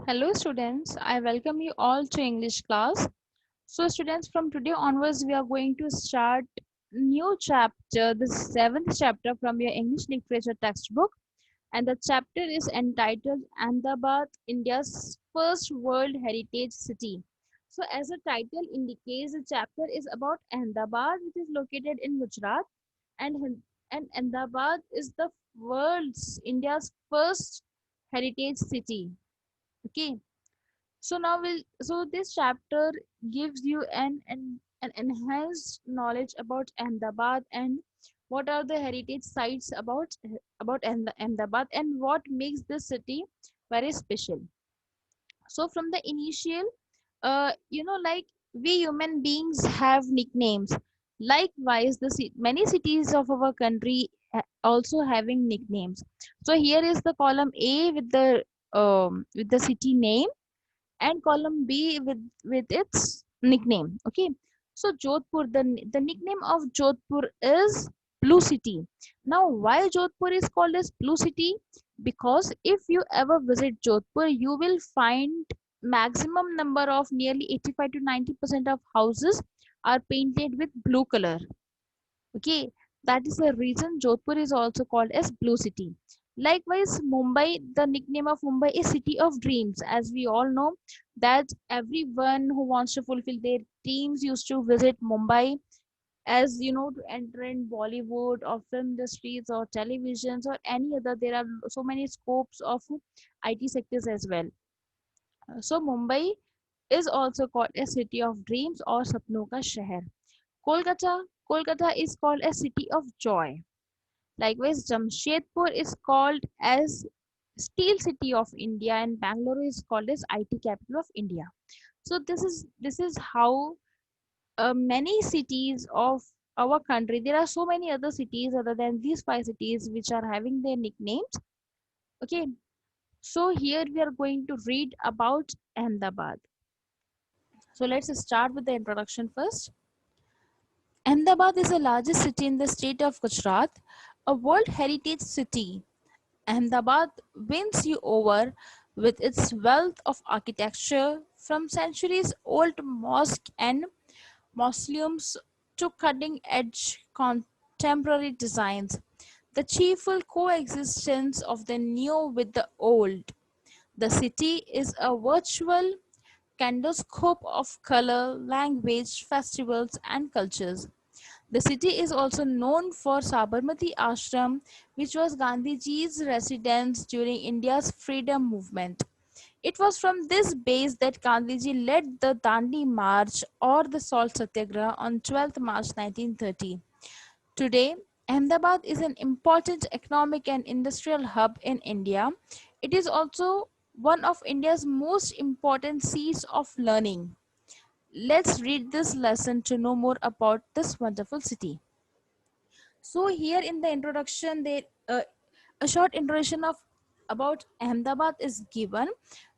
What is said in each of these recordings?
Hello students, I welcome you all to English class. So students, from today onwards we are going to start new chapter, the 7th chapter from your English literature textbook, and the chapter is entitled Ahmedabad, India's first World Heritage City. So as the title indicates, the chapter is about Ahmedabad, which is located in Gujarat, and Ahmedabad is the world's India's first heritage city. Okay, so now so this chapter gives you an enhanced knowledge about Ahmedabad and what are the heritage sites about Ahmedabad and what makes this city very special. So from the initial, like we human beings have nicknames. Likewise, many cities of our country also having nicknames. So here is the column A with the city name and column B with its nickname. Okay, so Jodhpur, the nickname of Jodhpur is Blue City. Now, why Jodhpur is called as Blue City? Because if you ever visit Jodhpur, you will find maximum number of nearly 85 to 90% of houses are painted with blue color. Okay, that is the reason Jodhpur is also called as Blue City. Likewise, Mumbai, the nickname of Mumbai is City of Dreams. As we all know, that everyone who wants to fulfill their dreams used to visit Mumbai, as you know, to enter in Bollywood or film industries or televisions or any other. There are so many scopes of IT sectors as well. So Mumbai is also called a City of Dreams or Sapno ka Shahar. Kolkata is called a city of joy. Likewise, Jamshedpur is called as Steel City of India and Bangalore is called as IT capital of India. So this is how many cities of our country. There are so many other cities other than these five cities which are having their nicknames. Okay, so here we are going to read about Ahmedabad. So let's start with the introduction first. Ahmedabad is the largest city in the state of Gujarat, a World Heritage City. Ahmedabad wins you over with its wealth of architecture, from centuries old mosques and mausoleums to cutting edge contemporary designs. The cheerful coexistence of the new with the old. The city is a virtual kaleidoscope of color, language, festivals, and cultures. The city is also known for Sabarmati Ashram, which was Gandhiji's residence during India's freedom movement. It was from this base that Gandhiji led the Dandi March or the Salt Satyagraha on 12th March 1930. Today, Ahmedabad is an important economic and industrial hub in India. It is also one of India's most important seats of learning. Let's read this lesson to know more about this wonderful city. So here in the introduction, a short introduction of about Ahmedabad is given.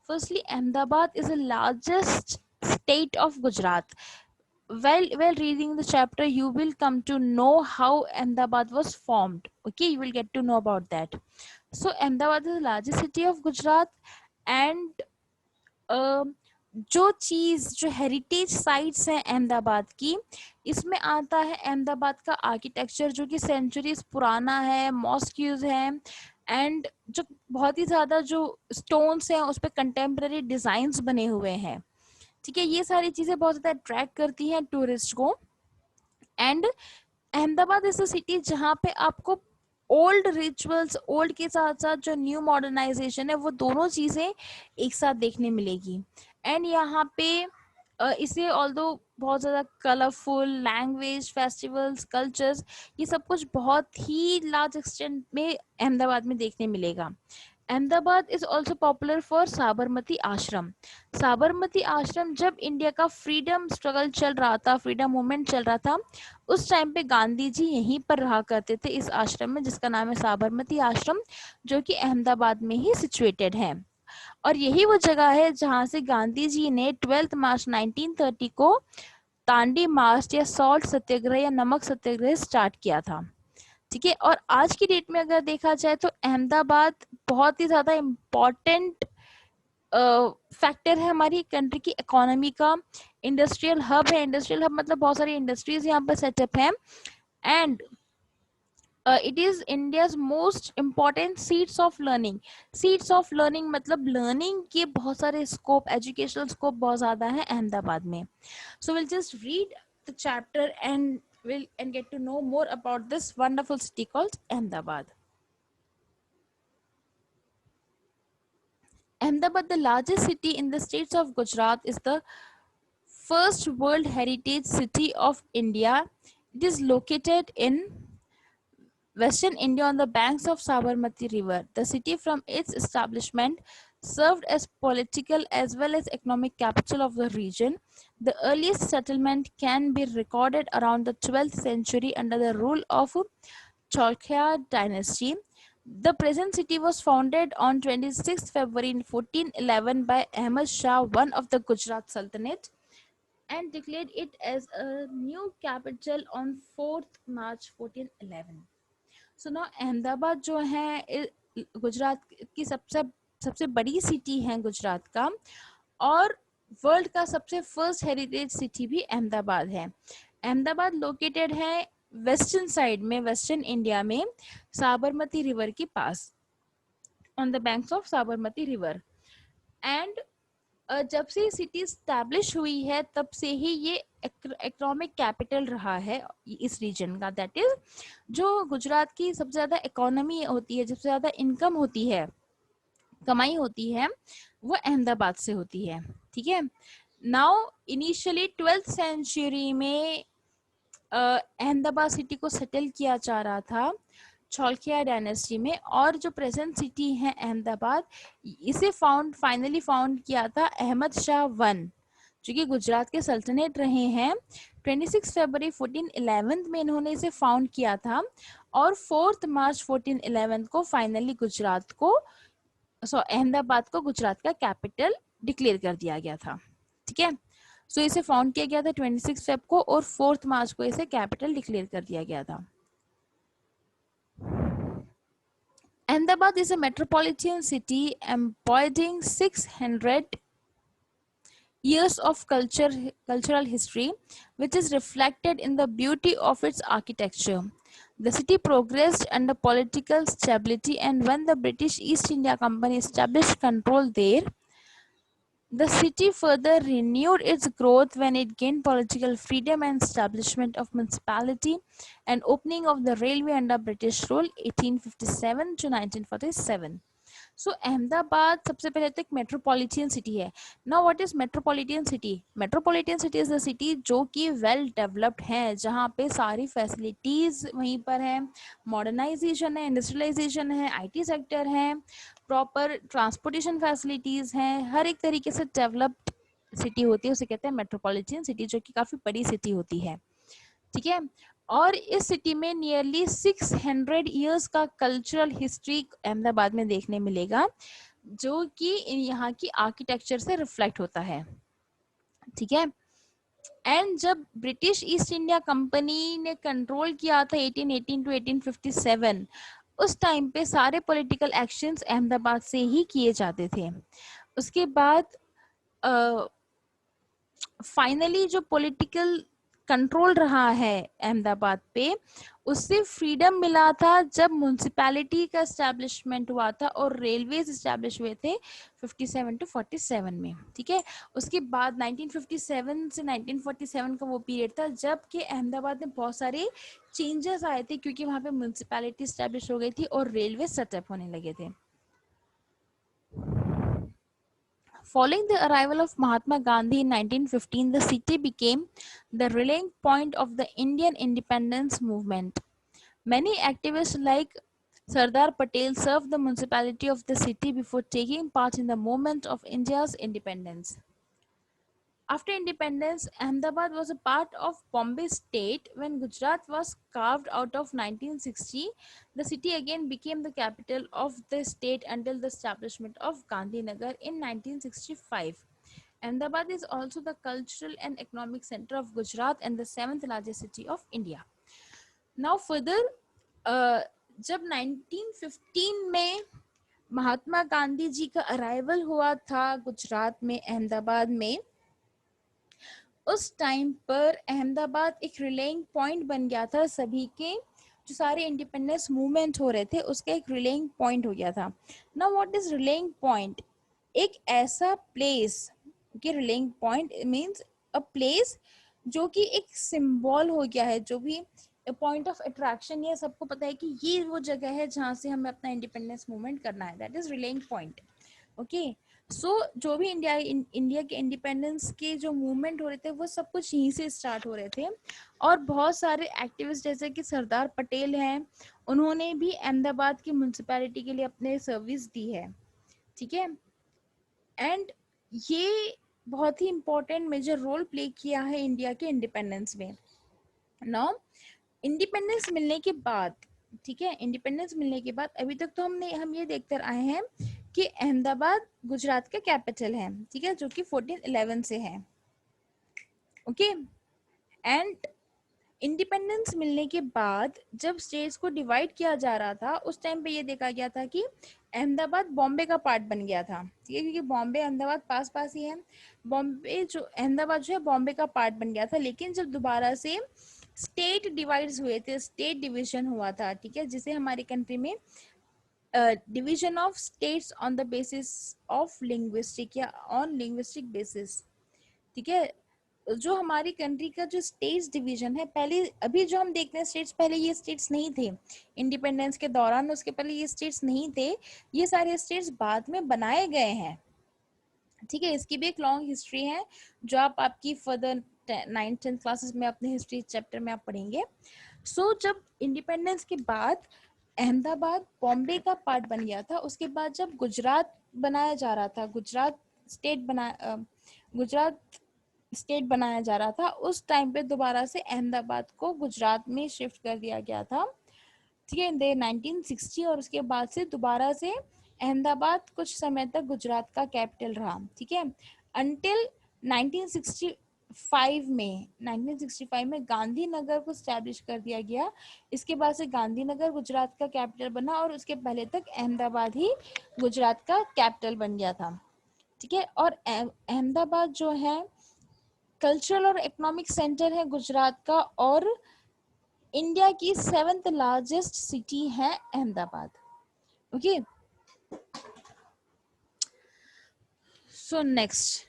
Firstly, Ahmedabad is the largest state of Gujarat. While reading the chapter, you will come to know how Ahmedabad was formed. Okay, you will get to know about that. So Ahmedabad is the largest city of Gujarat, and जो चीज़ जो heritage sites हैं अहमदाबाद की, इसमें आता है अहमदाबाद का architecture जो कि सेंचुरीज पुराना है, मॉस्क्यूज हैं, एंड जो बहुत ही ज़्यादा जो स्टोन्स हैं उस पर कंटेम्प्रेरी डिज़ाइंस बने हुए हैं. ठीक है, ये सारी चीज़ें बहुत ज़्यादा अट्रैक्ट करती हैं टूरिस्ट को. And Ahmedabad is a city जहाँ पे आपको ओल्ड रिचुअल्स, ओल्ड के साथ साथ जो न्यू मॉडर्नाइजेशन है, वो दोनों चीज़ें एक साथ देखने मिलेगी. एंड यहाँ पे इसे ऑल्दो बहुत ज़्यादा कलरफुल लैंग्वेज, फेस्टिवल्स, कल्चर्स, ये सब कुछ बहुत ही लार्ज एक्सटेंट में अहमदाबाद में देखने मिलेगा. Ahmedabad is also popular for Sabarmati आश्रम. साबरमती आश्रम जब इंडिया का फ्रीडम स्ट्रगल चल रहा था, फ्रीडम मूवमेंट चल रहा था, उस टाइम पे गांधी जी यहीं पर रहा करते थे इस आश्रम में, जिसका नाम है साबरमती आश्रम, जो कि अहमदाबाद में ही सिचुएटेड है. और यही वो जगह है जहां से गांधी जी ने 12 मार्च 1930 को दांडी मार्च या सॉल्ट सत्याग्रह या नमक सत्याग्रह स्टार्ट किया था. ठीक है, और आज की डेट में अगर देखा जाए तो अहमदाबाद बहुत ही ज़्यादा इम्पॉर्टेंट फैक्टर है हमारी कंट्री की इकोनॉमी का। इंडस्ट्रियल हब है, इंडस्ट्रियल हब मतलब बहुत सारी इंडस्ट्रीज यहाँ पर सेटअप है। And it is India's most important seats of learning. Seats of learning मतलब लर्निंग के बहुत सारे स्कोप, एजुकेशनल स्कोप बहुत ज्यादा है अहमदाबाद में। So will just read the chapter and will and get to know more about this wonderful city called Ahmedabad. Ahmedabad, the largest city in the states of Gujarat, is the first World Heritage City of India. It is located in Western India on the banks of Sabarmati River. The city from its establishment served as political as well as economic capital of the region. The earliest settlement can be recorded around the 12th century under the rule of Chalukya dynasty. The present city was founded on 26th February 1411 by Ahmad Shah, one of the Gujarat Sultanate, and declared it as a new capital on 4th March 1411. सो ना अहमदाबाद जो है गुजरात की सबसे सबसे बड़ी city है गुजरात का, और वर्ल्ड का सबसे फर्स्ट हेरिटेज सिटी भी अहमदाबाद है। अहमदाबाद लोकेटेड है वेस्टर्न साइड में, वेस्टर्न इंडिया में, साबरमती रिवर के पास, on the banks of Sabarmati river. And जब से सिटी स्टैब्लिश हुई है तब से ही ये इकोनॉमिक कैपिटल रहा है इस रीजन का। दैट इज जो गुजरात की सबसे ज्यादा इकोनॉमी होती है, सबसे ज्यादा इनकम होती है, कमाई होती है, वो अहमदाबाद से होती है। ठीक है। नाउ इनिशियली 12th सेंचुरी में अहमदाबाद सिटी को सेटल किया जा रहा था चौलकिया डायनेस्टी में, और जो प्रेजेंट सिटी है अहमदाबाद, इसे फाइनली फाउंड किया था अहमद शाह वन, जो कि गुजरात के सल्तनत रहे हैं। 26 फरवरी 1411 में इन्होंने इसे फाउंड किया था, और 4 मार्च 1411 को फाइनली गुजरात को, अहमदाबाद को गुजरात का कैपिटल डिक्लेयर कर दिया गया था। ठीक है। सो इसे फाउंड किया गया था 26 फेब को, और 4 मार्च को इसे कैपिटल डिक्लेयर कर दिया गया था। Ahmedabad is a metropolitan city embodying 600 years of cultural history, which is reflected in the beauty of its architecture. The city progressed under political stability, and when the British East India Company established control there, the city further renewed its growth when it gained political freedom and establishment of municipality and opening of the railway under British rule 1857 to 1947. सो अहमदाबाद सबसे पहले तो एक metropolitan city है। Now what is metropolitan city? Metropolitan city is the city जो कि well developed है, जहाँ पे सारी फैसिलिटीज वहीं पर है, मॉडर्नाइजेशन है, इंडस्ट्रियलाइजेशन है, आईटी सेक्टर है, प्रॉपर ट्रांसपोर्टेशन फैसिलिटीज हैं, हर एक तरीके से डेवलप्ड सिटी होती है, उसे कहते हैं मेट्रोपॉलिटन सिटी, जो कि काफी बड़ी सिटी होती है। ठीक है। और इस सिटी में नियरली 600 इयर्स का कल्चरल हिस्ट्री अहमदाबाद में देखने मिलेगा, जो कि यहाँ की आर्किटेक्चर से रिफ्लेक्ट होता है। ठीक है। एंड जब ब्रिटिश ईस्ट इंडिया कंपनी ने कंट्रोल किया था 1818 टू 1857, उस टाइम पे सारे पॉलिटिकल एक्शंस अहमदाबाद से ही किए जाते थे। उसके बाद फाइनली जो पॉलिटिकल कंट्रोल रहा है अहमदाबाद पे, उससे फ्रीडम मिला था जब म्यूनसिपैलिटी का एस्टैब्लिशमेंट हुआ था और रेलवेज एस्टैब्लिश हुए थे 57 टू 47 में। ठीक है। उसके बाद 1957 से 1947 का वो पीरियड था जब कि अहमदाबाद में बहुत सारे चेंजेस आए थे, क्योंकि वहाँ पे म्यूनसिपैलिटी एस्टैब्लिश हो गई थी और रेलवे सेटअप होने लगे थे। Following the arrival of Mahatma Gandhi in 1915, the city became the rallying point of the Indian independence movement. Many activists like Sardar Patel served the municipality of the city before taking part in the movement of India's independence. After independence, Ahmedabad was a part of Bombay state. When Gujarat was carved out of 1960, the city again became the capital of the state until the establishment of Gandhinagar in 1965. Ahmedabad is also the cultural and economic center of Gujarat and the seventh largest city of India. Now further, जब 1915 में महात्मा गांधी जी का arrival हुआ था गुजरात में, अहमदाबाद में, उस time पर अहमदाबाद एक रिलेइंग पॉइंट बन गया था सभी के, जो सारे इंडिपेंडेंस मूवमेंट हो रहे थे उसका एक रिलेइंग पॉइंट हो गया था। Now what is relaying point? एक ऐसा प्लेस कि relying point means a place जो कि एक सिंबल हो गया है, जो भी पॉइंट ऑफ अट्रैक्शन, ये सबको पता है कि ये वो जगह है जहाँ से हमें अपना इंडिपेंडेंस मूवमेंट करना है, that is relaying point. Okay, so जो भी इंडिया के इंडिपेंडेंस के जो मूवमेंट हो रहे थे वो सब कुछ यहीं से स्टार्ट हो रहे थे। और बहुत सारे एक्टिविस्ट जैसे कि सरदार पटेल हैं, उन्होंने भी अहमदाबाद की म्यूनसिपैलिटी के लिए अपने सर्विस दी है, ठीक है। एंड ये बहुत ही इंपॉर्टेंट मेजर रोल प्ले किया है इंडिया के इंडिपेंडेंस में। नाउ इंडिपेंडेंस मिलने के बाद, ठीक है, इंडिपेंडेंस मिलने के बाद अभी तक तो हम ये देखते आए हैं कि अहमदाबाद गुजरात का कैपिटल है, ठीक है, जो कि 1411 से है। ओके, एंड इंडिपेंडेंस मिलने के बाद जब स्टेट्स को डिवाइड किया जा रहा था उस टाइम पे ये देखा गया था कि अहमदाबाद बॉम्बे का पार्ट बन गया था, ठीक है, क्योंकि बॉम्बे अहमदाबाद पास पास ही है। बॉम्बे जो अहमदाबाद जो है बॉम्बे का पार्ट बन गया था, लेकिन जब दोबारा से स्टेट डिवाइड्स हुए थे, स्टेट डिवीजन हुआ था, ठीक है, जिसे हमारी कंट्री में division of states on the basis of linguistic या ऑन लिंग्विस्टिक बेसिस, ठीक है। जो हमारी कंट्री का जो स्टेट्स डिवीजन है, पहले अभी जो हम देखते हैं स्टेट्स, पहले ये स्टेट्स नहीं थे इंडिपेंडेंस के दौरान, उसके पहले ये स्टेट्स नहीं थे, ये सारे स्टेट्स बाद में बनाए गए हैं, ठीक है। इसकी भी एक लॉन्ग हिस्ट्री है जो आप आपकी फर्दर 9th-10th क्लासेस में अपने हिस्ट्री चैप्टर में आप पढ़ेंगे। सो जब इंडिपेंडेंस के बाद अहमदाबाद बॉम्बे का पार्ट बन गया था, उसके बाद जब गुजरात बनाया जा रहा था, गुजरात स्टेट बनाया जा रहा था, उस टाइम पे दोबारा से अहमदाबाद को गुजरात में शिफ्ट कर दिया गया था, ठीक है, इन 1960। और उसके बाद से दोबारा से अहमदाबाद कुछ समय तक गुजरात का कैपिटल रहा, ठीक है, अंटिल 1965 में गांधीनगर को स्टैब्लिश कर दिया गया। इसके बाद से गांधीनगर गुजरात का कैपिटल बना और उसके पहले तक अहमदाबाद ही गुजरात का कैपिटल बन गया था, ठीक है। और अहमदाबाद जो है कल्चरल और इकोनॉमिक सेंटर है गुजरात का, और इंडिया की 7th लार्जेस्ट सिटी है Ahmedabad. Okay, so next,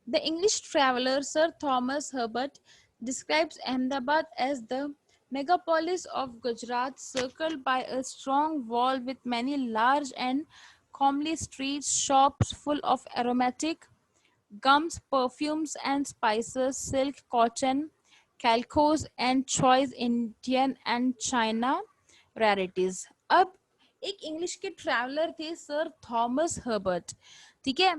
the English traveller sir Thomas Herbert describes Ahmedabad as the megapolis of Gujarat, circled by a strong wall with many large and comely streets, shops full of aromatic gums, perfumes and spices, silk, cotton, calicoes and choice Indian and China rarities। अब एक English के traveller थे sir Thomas Herbert, ठीक है।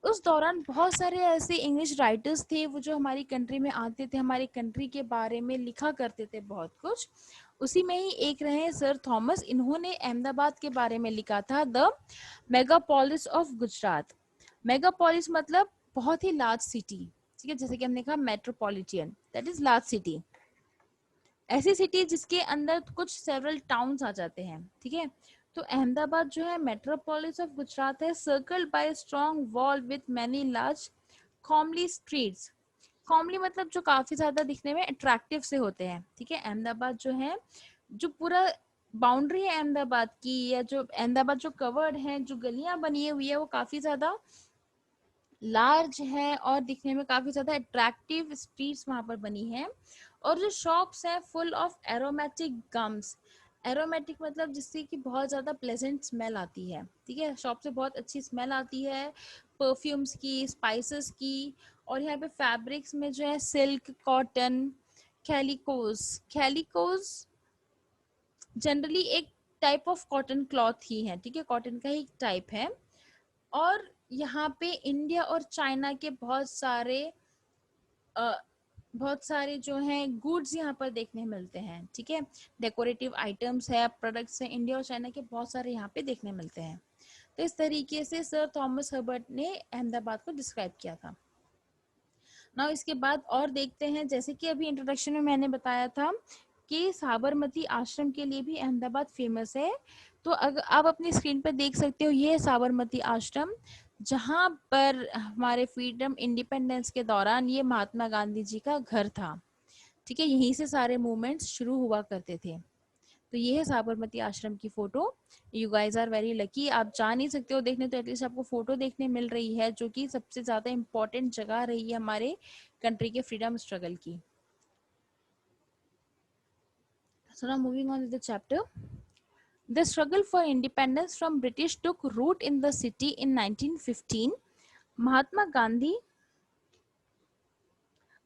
उस दौरान बहुत सारे ऐसे इंग्लिश राइटर्स थे वो जो हमारी कंट्री में आते थे, हमारी कंट्री के बारे में लिखा करते थे बहुत कुछ। उसी में ही एक रहे सर थॉमस, इन्होंने अहमदाबाद के बारे में लिखा था the Megapolis of Gujarat. Megapolis मतलब बहुत ही लार्ज सिटी, ठीक है, जैसे कि हमने कहा metropolitan, that is large city, ऐसी सिटी जिसके अंदर कुछ सेवरल टाउन्स आ जाते हैं, ठीक है। तो अहमदाबाद जो है मेट्रोपोलिस ऑफ गुजरात है, circled by strong wall with many large comely streets. Comely मतलब जो काफी ज्यादा दिखने में अट्रैक्टिव से होते हैं, ठीक है। अहमदाबाद जो है, जो पूरा बाउंड्री है अहमदाबाद की, या जो अहमदाबाद जो कवर्ड है, जो गलियां बनी हुई है वो काफी ज्यादा लार्ज है और दिखने में काफी ज्यादा अट्रैक्टिव स्ट्रीट्स वहां पर बनी है। और जो शॉप्स हैं full of aromatic gums, aromatic मतलब जिससे कि बहुत ज्यादा प्लेजेंट स्मेल आती है, ठीक है, शॉप से बहुत अच्छी स्मेल आती है परफ्यूम्स की, स्पाइसेस की। और यहाँ पे फैब्रिक्स में जो है सिल्क, कॉटन, कैलिकोज जनरली एक टाइप ऑफ कॉटन क्लॉथ ही है, ठीक है, कॉटन का ही टाइप है। और यहाँ पे इंडिया और चाइना के बहुत सारे जो हैं गुड्स यहाँ पर देखने मिलते हैं, ठीक है, डेकोरेटिव आइटम्स है, प्रोडक्ट्स हैं, इंडिया और चाइना के बहुत सारे यहाँ पे देखने मिलते हैं। तो इस तरीके से सर थॉमस हर्बर्ट ने अहमदाबाद को डिस्क्राइब किया था। ना इसके बाद और देखते हैं, जैसे कि अभी इंट्रोडक्शन में मैंने बताया था कि साबरमती आश्रम के लिए भी अहमदाबाद फेमस है। तो अगर आप अपनी स्क्रीन पर देख सकते हो, ये है साबरमती आश्रम, जहाँ पर हमारे फ्रीडम इंडिपेंडेंस के दौरान ये महात्मा गांधी जी का घर था। ठीक है, यहीं से सारे मूवमेंट्स शुरू हुआ करते थे। तो ये है साबरमती आश्रम की photo. You guys are very lucky, आप जा नहीं सकते हो देखने, तो एटलीस्ट आपको फोटो देखने मिल रही है, जो कि सबसे ज्यादा इम्पोर्टेंट जगह रही है हमारे कंट्री के फ्रीडम स्ट्रगल की। So now moving on to the chapter. The struggle for independence from British took root in the city in 1915. Mahatma Gandhi,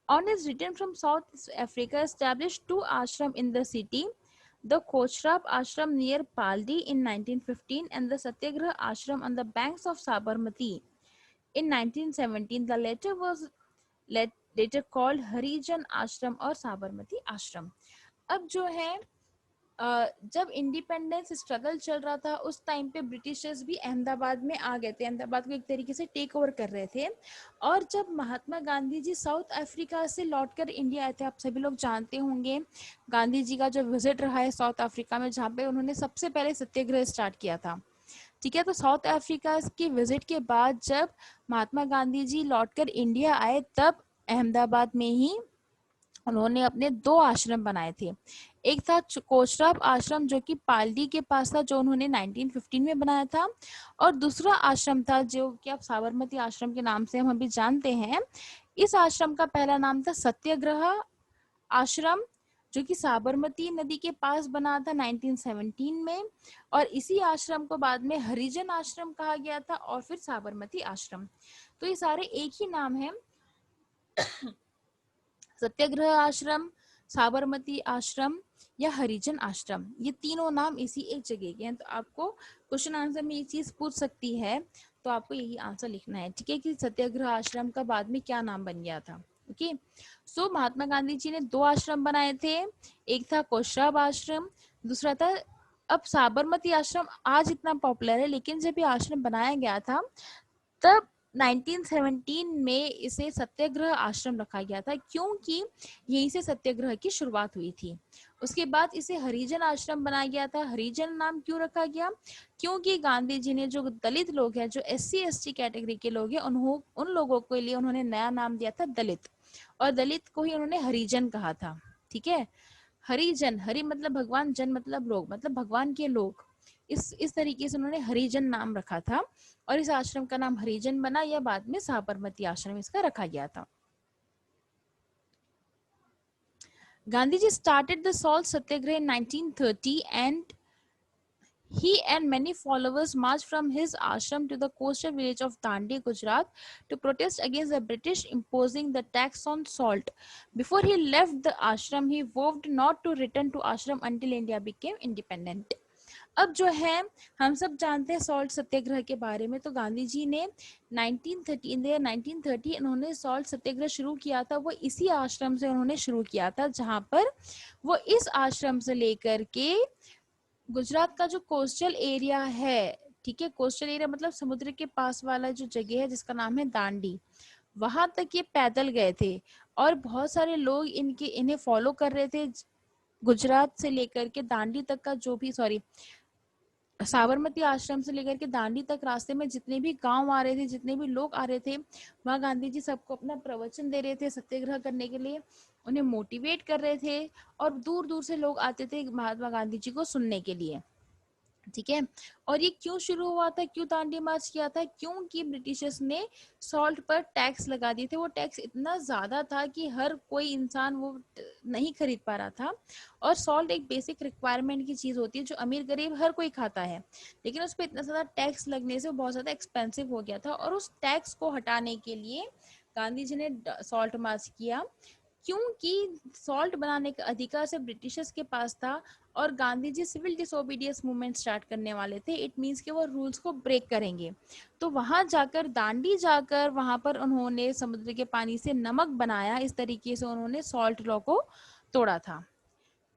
on his return from South Africa, established two ashrams in the city, the Kochrab Ashram near Paldi in 1915 and the Satyagraha Ashram on the banks of Sabarmati in 1917. The latter was later called Harijan Ashram or Sabarmati Ashram. अब जो है जब independence struggle चल रहा था, उस time पे Britishers भी अहमदाबाद में आ गए थे, अहमदाबाद को एक तरीके से टेक ओवर कर रहे थे। और जब महात्मा गांधी जी साउथ अफ्रीका से लौटकर इंडिया आए थे, आप सभी लोग जानते होंगे गांधी जी का जो विजिट रहा है साउथ अफ्रीका में, जहाँ पे उन्होंने सबसे पहले सत्याग्रह स्टार्ट किया था। ठीक है, तो साउथ अफ्रीका के विजिट के बाद जब महात्मा गांधी जी लौटकर इंडिया आए, तब अहमदाबाद में ही उन्होंने अपने दो आश्रम बनाए थे। एक था कोचराब आश्रम, जो कि पालडी के पास था, जो उन्होंने 1915 में बनाया था। और दूसरा आश्रम था जो कि आप साबरमती आश्रम के नाम से हम अभी जानते हैं। इस आश्रम का पहला नाम था सत्याग्रह आश्रम, जो कि साबरमती नदी के पास बना था 1917 में। और इसी आश्रम को बाद में हरिजन आश्रम कहा गया था, और फिर साबरमती आश्रम। तो ये सारे एक ही नाम है, सत्याग्रह आश्रम, साबरमती आश्रम या हरिजन आश्रम। ये तीनों नाम इसी एक जगह के हैं। तो आपको क्वेश्चन आंसर में ये चीज पूछ सकती है, तो आपको यही आंसर लिखना है। ठीक है, कि सत्याग्रह आश्रम का बाद में क्या नाम बन गया था। ओके, सो महात्मा गांधी जी ने दो आश्रम बनाए थे, एक था कोचराब आश्रम, दूसरा था, अब साबरमती आश्रम आज इतना पॉपुलर है, लेकिन जब ये आश्रम बनाया गया था तब 1917 में इसे सत्याग्रह आश्रम रखा गया था, क्योंकि यहीं से सत्याग्रह की शुरुआत हुई थी। उसके बाद इसे हरिजन आश्रम बनाया गया था। हरिजन नाम क्यों रखा गया? क्योंकि गांधी जी ने जो दलित लोग हैं, जो SC ST कैटेगरी के लोग हैं, उन लोगों के लिए उन्होंने नया नाम दिया था दलित, और दलित को ही उन्होंने हरिजन कहा था। ठीक है, हरिजन, हरि मतलब भगवान, जन मतलब लोग, मतलब भगवान के लोग, इस तरीके से उन्होंने हरिजन नाम रखा था। और इस आश्रम का नाम हरिजन बना, या बाद में साबरमती आश्रम इसका रखा गया था। Gandhi ji started the salt satyagraha in 1930 and he and many followers marched from his ashram to the coastal village of Dandi, Gujarat, to protest against the British imposing the tax on salt. Before he left the ashram, he vowed not to return to ashram until India became independent. अब जो है, हम सब जानते हैं salt सत्याग्रह के बारे में। तो गांधी जी ने 1930 उन्होंने सॉल्ट सत्याग्रह शुरू किया था। वो इसी आश्रम से उन्होंने शुरू किया था, जहां पर वो इस आश्रम से लेकर के गुजरात का जो कोस्टल एरिया है, ठीक है, कोस्टल एरिया मतलब समुद्र के पास वाला जो जगह है जिसका नाम है दांडी, वहां तक ये पैदल गए थे। और बहुत सारे लोग इन्हें फॉलो कर रहे थे। गुजरात से लेकर के दांडी तक का जो भी, साबरमती आश्रम से लेकर के दांडी तक रास्ते में जितने भी गांव आ रहे थे, जितने भी लोग आ रहे थे, वहां गांधी जी सबको अपना प्रवचन दे रहे थे सत्याग्रह करने के लिए, उन्हें मोटिवेट कर रहे थे। और दूर दूर से लोग आते थे महात्मा गांधी जी को सुनने के लिए। ठीक है, और ये क्यों शुरू हुआ था, क्यों दांडी मार्च किया था? क्योंकि ब्रिटिशर्स ने सॉल्ट पर टैक्स लगा दिए थे। वो टैक्स इतना ज्यादा था कि हर कोई इंसान वो नहीं खरीद पा रहा था। और सॉल्ट एक बेसिक रिक्वायरमेंट की चीज होती है, जो अमीर गरीब हर कोई खाता है, लेकिन उस पर इतना ज्यादा टैक्स लगने से बहुत ज्यादा एक्सपेंसिव हो गया था। और उस टैक्स को हटाने के लिए गांधी जी ने सॉल्ट मार्च किया, क्योंकि सॉल्ट बनाने का अधिकार से ब्रिटिशर्स के पास था। और Gandhi ji civil disobedience movement start करने वाले थे। इट मींस कि वो रूल्स को ब्रेक करेंगे। तो वहां जाकर, दांडी जाकर, वहां पर उन्होंने समुद्र के पानी से नमक बनाया। इस तरीके से उन्होंने सॉल्ट लॉ को तोड़ा था।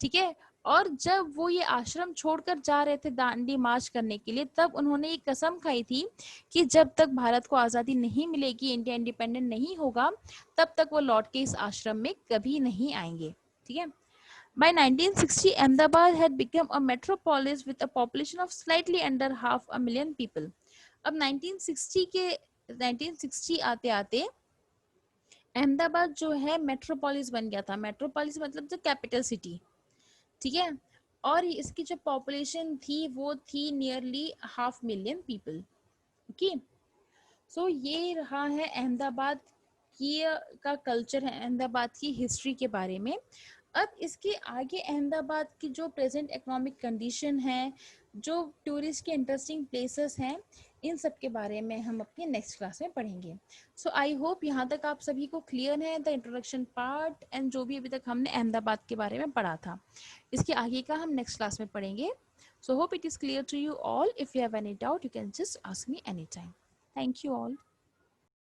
ठीक है, और जब वो ये आश्रम छोड़कर जा रहे थे दांडी मार्च करने के लिए, तब उन्होंने एक कसम खाई थी कि जब तक भारत को आज़ादी नहीं मिलेगी, इंडिया इंडिपेंडेंट नहीं होगा, तब तक वो लौट के इस आश्रम में कभी नहीं आएंगे। ठीक है, By 1960, Ahmedabad had become a metropolis with a population of slightly under half a million people. अब 1960 आते आते अहमदाबाद जो है मेट्रोपोलिस बन गया था. मेट्रोपोलिस मतलब जो कैपिटल सिटी, ठीक है. और इसकी जो पॉपुलेशन थी वो थी nearly half million people. Okay, so ये रहा है अहमदाबाद की का कल्चर है, अहमदाबाद की हिस्ट्री के बारे में. अब इसके आगे अहमदाबाद की जो प्रेजेंट इकोनॉमिक कंडीशन है, जो टूरिस्ट के इंटरेस्टिंग प्लेसेस हैं, इन सब के बारे में हम अपने नेक्स्ट क्लास में पढ़ेंगे. सो आई होप यहाँ तक आप सभी को क्लियर है द इंट्रोडक्शन पार्ट एंड जो भी अभी तक हमने अहमदाबाद के बारे में पढ़ा था. इसके आगे का हम नेक्स्ट क्लास में पढ़ेंगे. So hope it is clear to you all. If you have any doubt you can just ask me any time. Thank you all.